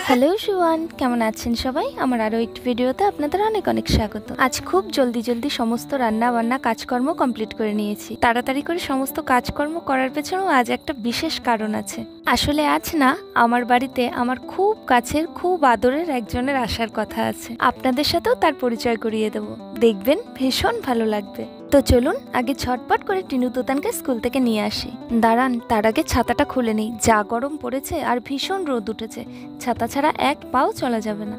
Hello শিওয়ান, কেমন আছেন সবাই? আমার আরও একটি ভিডিওতে আপনাদের অনেক অনেক স্বাগত। আজ খুব জলদি সমস্ত রান্না বান্না কাজকর্ম কমপ্লিট করে নিয়েছি। তাড়াতাড়ি করে সমস্ত কাজকর্ম করার পেছনেও আজ একটা বিশেষ কারণ আছে। আসলে আজ না, আমার বাড়িতে আমার খুব কাছের খুব আদরের একজনের আসার কথা আছে। আপনাদের সাথেও তার পরিচয় করিয়ে দেবো, দেখবেন ভীষণ ভালো লাগবে। তো চলুন আগে ঝটপট করে টিনু তুতানকে স্কুল থেকে নিয়ে আসি। দাঁড়ান, তার আগে ছাতাটা খুলে নেই, যা গরম পড়েছে আর ভীষণ রোদ উঠেছে, ছাতা ছাড়া এক পাও চলা যাবে না।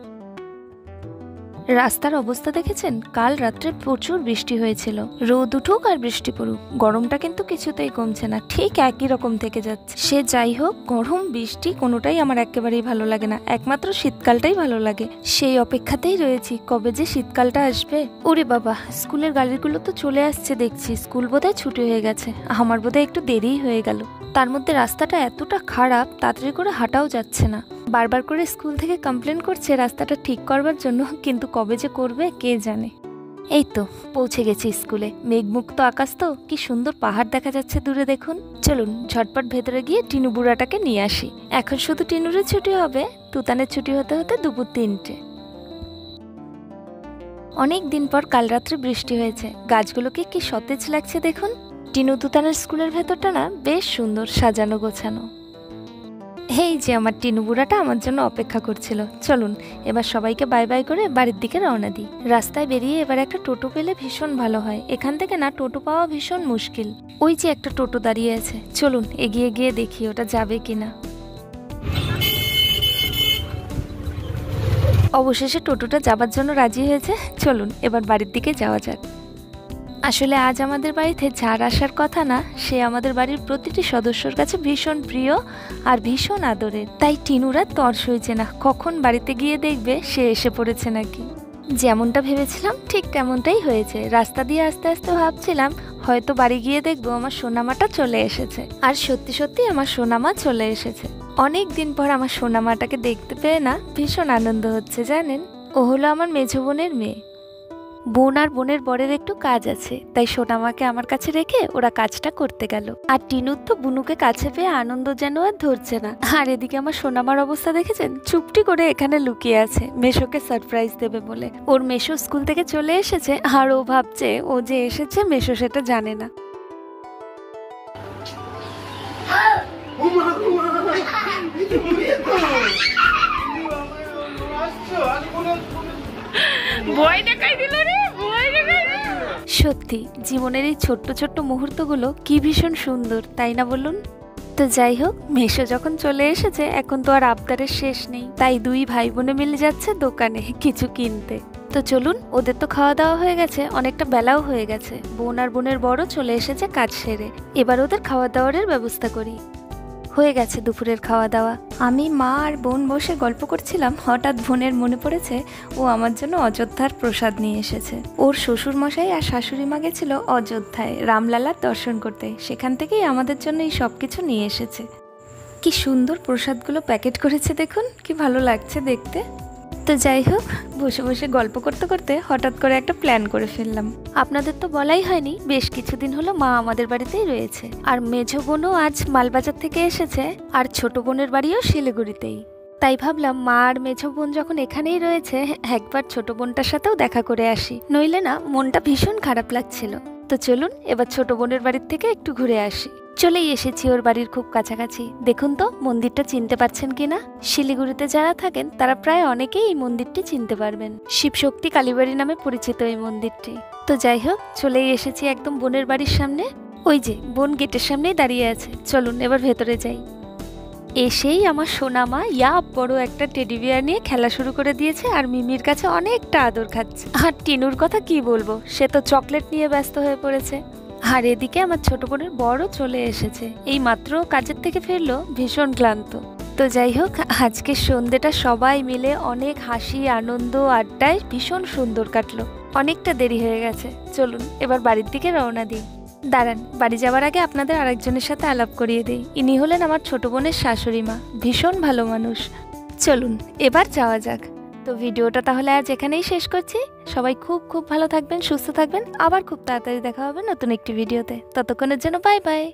রাস্তার অবস্থা দেখেছেন? কাল রাত্রে প্রচুর বৃষ্টি হয়েছিল। রোদ উঠুক আর বৃষ্টি পড়ুক, গরমটা কিন্তু কিছুতেই কমছে না, ঠিক একই রকম থেকে যাচ্ছে। সে যাই হোক, গরম বৃষ্টি কোনোটাই আমার একেবারেই ভালো লাগে না, একমাত্র শীতকালটাই ভালো লাগে। সেই অপেক্ষাতেই রয়েছি, কবে যে শীতকালটা আসবে। ওরে বাবা, স্কুলের গাড়িগুলো তো চলে আসছে দেখছি, স্কুল বোধহয় ছুটি হয়ে গেছে, আমার বোধহয় একটু দেরিই হয়ে গেল। তার মধ্যে রাস্তাটা এতটা খারাপ, তাড়াতাড়ি করে হাঁটাও যাচ্ছে না। বারবার করে স্কুল থেকে কমপ্লেন করছে রাস্তাটা ঠিক করবার জন্য, কিন্তু কবে যে করবে কে জানে। এই তো পৌঁছে গেছি স্কুলে। মেঘমুক্ত আকাশ, তো কি সুন্দর পাহাড় দেখা যাচ্ছে দূরে, দেখুন। চলুন ঝটপট ভেতরে গিয়ে টিনু বুড়াটাকে নিয়ে আসি। এখন শুধু টিনুরের ছুটি হবে, তুতানের ছুটি হতে হতে দুপুর 3টে। অনেক দিন পর কাল রাত্রে বৃষ্টি হয়েছে, গাছগুলোকে কি সতেজ লাগছে দেখুন। টিনু তুতানের স্কুলের ভেতরটা না বেশ সুন্দর সাজানো গোছানো। এই যে আমার টিনু বুড়াটা আমার জন্য অপেক্ষা করছিল। চলুন এবার সবাইকে বাই বাই করে বাড়ির দিকে রওনা দিই। রাস্তায় বেরিয়ে এবার একটা টোটো পেলে ভীষণ ভালো হয়, এখান থেকে না টোটো পাওয়া ভীষণ মুশকিল। ওই যে একটা টোটো দাঁড়িয়ে আছে, চলুন এগিয়ে গিয়ে দেখি ওটা যাবে কিনা। অবশেষে টোটোটা যাবার জন্য রাজি হয়েছে, চলুন এবার বাড়ির দিকে যাওয়া যাক। আসলে আজ আমাদের বাড়িতে যার আসার কথা না, সে আমাদের বাড়ির প্রতিটি সদস্যর কাছে ভীষণ প্রিয় আর ভীষণ আদরের। তাই টিনুরা তর সইছে না, কখন বাড়িতে গিয়ে দেখবে সে এসে পড়েছে নাকি। যেমনটা ভেবেছিলাম ঠিক তেমনটাই হয়েছে। রাস্তা দিয়ে আস্তে আস্তে ভাবছিলাম হয়তো বাড়ি গিয়ে দেখবো আমার সোনামাটা চলে এসেছে, আর সত্যি সত্যি আমার সোনামা চলে এসেছে। অনেক দিন পর আমার সোনামাটাকে দেখতে পেয়ে না ভীষণ আনন্দ হচ্ছে জানেন। ও হলো আমার মেঝো বোনের মেয়ে। বোন আর বোনের বরের একটু কাজ আছে, তাই সোনামাকে আমার কাছে রেখে ওরা কাজটা করতে গেল। আর টিনুর তো বুনুকে কাছে পেয়ে আনন্দ যেন আর ধরছে না। আর এদিকে আমার সোনামার অবস্থা দেখেছেন, চুপটি করে এখানে লুকিয়ে আছে মেশোকে সারপ্রাইজ দেবে বলে। ওর মেশো স্কুল থেকে চলে এসেছে, আর ও ভাবছে ও যে এসেছে মেশো সেটা জানে না। সত্যি জীবনের এই ছোট্ট ছোট্ট মুহূর্তগুলো কি ভীষণ সুন্দর, তাই না বলুন? তো যাই হোক, মেশো যখন চলে এসেছে এখন তো আর আবদারের শেষ নেই, তাই দুই ভাই বোনে মিলে যাচ্ছে দোকানে কিছু কিনতে। তো চলুন, ওদের তো খাওয়া দাওয়া হয়ে গেছে, অনেকটা বেলাও হয়ে গেছে। বোন আর বোনের বড় চলে এসেছে কাজ সেরে, এবার ওদের খাওয়া দাওয়ার ব্যবস্থা করি। হয়ে গেছে দুপুরের খাওয়া দাওয়া। আমি, মা আর বোন বসে গল্প করছিলাম, হঠাৎ বোনের মনে পড়েছে ও আমার জন্য অযোধ্যার প্রসাদ নিয়ে এসেছে। ওর শ্বশুর মশাই আর শাশুড়ি মা গেছিল অযোধ্যায় রামলালার দর্শন করতে, সেখান থেকেই আমাদের জন্য এই সব কিছু নিয়ে এসেছে। কি সুন্দর প্রসাদগুলো প্যাকেট করেছে দেখুন, কি ভালো লাগছে দেখতে। তো যাই হোক, বসে বসে গল্প করতে করতে হঠাৎ করে একটা প্ল্যান করে ফেললাম। আপনাদের তো বলাই হয়নি, বেশ কিছুদিন হলো মা আমাদের বাড়িতেই রয়েছে, আর মেঝো বোনও আজ মালবাজার থেকে এসেছে, আর ছোট বোনের বাড়িও শিলিগুড়িতেই। তাই ভাবলাম মা আর মেঝো বোন যখন এখানেই রয়েছে, একবার ছোট বোনটার সাথেও দেখা করে আসি, নইলে না মনটা ভীষণ খারাপ লাগছিল। তো চলুন এবার ছোট বোনের বাড়ির থেকে একটু ঘুরে আসি। চলেই এসেছি ওর বাড়ির খুব কাছাকাছি। দেখুন তো মন্দিরটা চিনতে পারছেন কিনা। শিলিগুড়িতে যারা থাকেন তারা প্রায় অনেকেই এই মন্দিরটি চিনতে পারবেন, শিবশক্তি কালীবাড়ি নামে পরিচিত এই মন্দিরটি। তো যাই হোক, চলেই এসেছি একদম বোনের বাড়ির সামনে। ওই যে বোন গেটের সামনেই দাঁড়িয়ে আছে, চলুন এবার ভেতরে যাই। এসেই আমার সোনামা ইয়া বড় একটা টেডি বিয়ার নিয়ে খেলা শুরু করে দিয়েছে, আর মিমির কাছে অনেকটা আদর খাচ্ছে। আর টিনুর কথা কি বলবো, সে তো চকলেট নিয়ে ব্যস্ত হয়ে পড়েছে। আর এদিকে আমার ছোট বোনের বড় চলে এসেছে, এই মাত্র কাজের থেকে ফিরলো, ভীষণ ক্লান্ত। তো যাই হোক, আজকে সন্ধ্যেটা সবাই মিলে অনেক হাসি আনন্দ আড্ডায় ভীষণ সুন্দর কাটলো। অনেকটা দেরি হয়ে গেছে, চলুন এবার বাড়ির দিকে রওনা দিই। দাঁড়ান, বাড়ি যাওয়ার আগে আপনাদের আরেকজনের সাথে আলাপ করিয়ে দিই। ইনি হলেন আমার ছোট বোনের শাশুড়ি মা, ভীষণ ভালো মানুষ। চলুন এবার যাওয়া যাক। তো ভিডিওটা তাহলে আজ এখানেই শেষ করছি। সবাই খুব খুব ভালো থাকবেন, সুস্থ থাকবেন। আবার খুব তাড়াতাড়ি দেখা হবে নতুন একটি ভিডিওতে। ততক্ষণের জন্য বাই বাই।